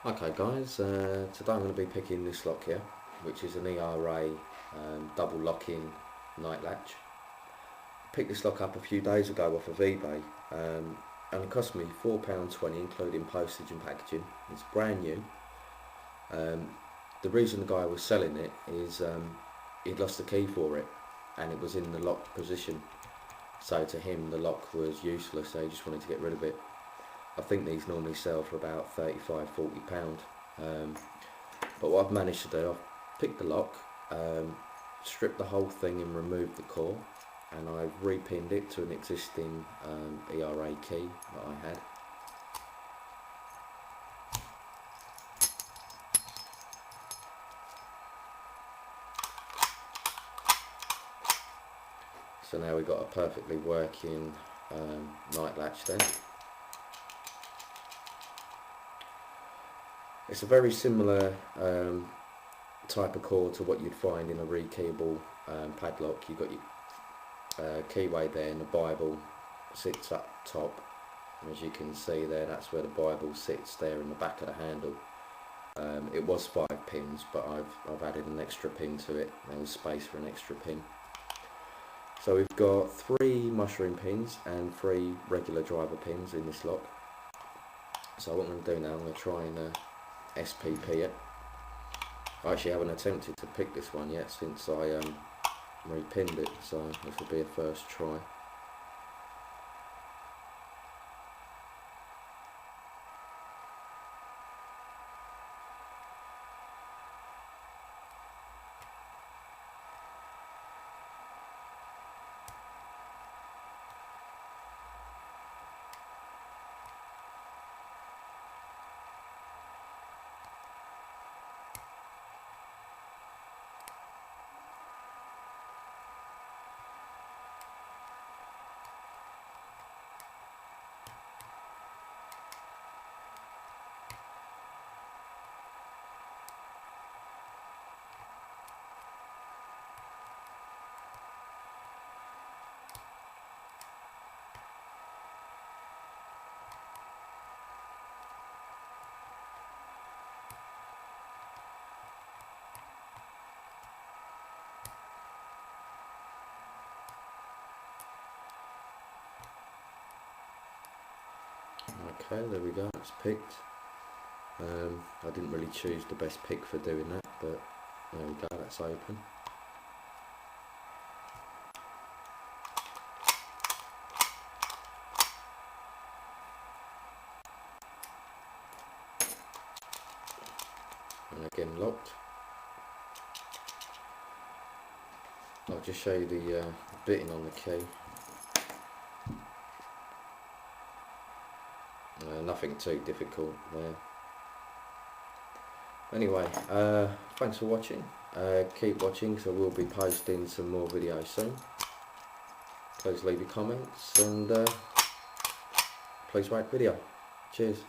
Okay guys, today I'm going to be picking this lock here, which is an ERA double lock-in night latch. Picked this lock up a few days ago off of eBay, and it cost me £4.20 including postage and packaging. It's brand new. The reason the guy was selling it is he'd lost the key for it and it was in the locked position, so to him the lock was useless, so he just wanted to get rid of it. I think these normally sell for about £35–40, but what I've managed to do, I've picked the lock, stripped the whole thing and removed the core, and I've repinned it to an existing ERA key that I had. So now we've got a perfectly working night latch then. It's a very similar type of core to what you'd find in a rekeyable padlock. You've got your keyway there, and the Bible sits up top, and as you can see there, that's where the Bible sits there in the back of the handle. It was 5 pins, but I've added an extra pin to it. There was space for an extra pin. So we've got 3 mushroom pins and 3 regular driver pins in this lock. So what I'm going to do now, I'm going to try and SPP it. I actually haven't attempted to pick this one yet since I repinned it, so this will be a first try. Okay, there we go, it's picked. I didn't really choose the best pick for doing that, but there we go, that's open. And again locked. I'll just show you the bitting on the key. Nothing too difficult there. Anyway, thanks for watching. Keep watching, because I will be posting some more videos soon. Please leave your comments and please rate the video. Cheers.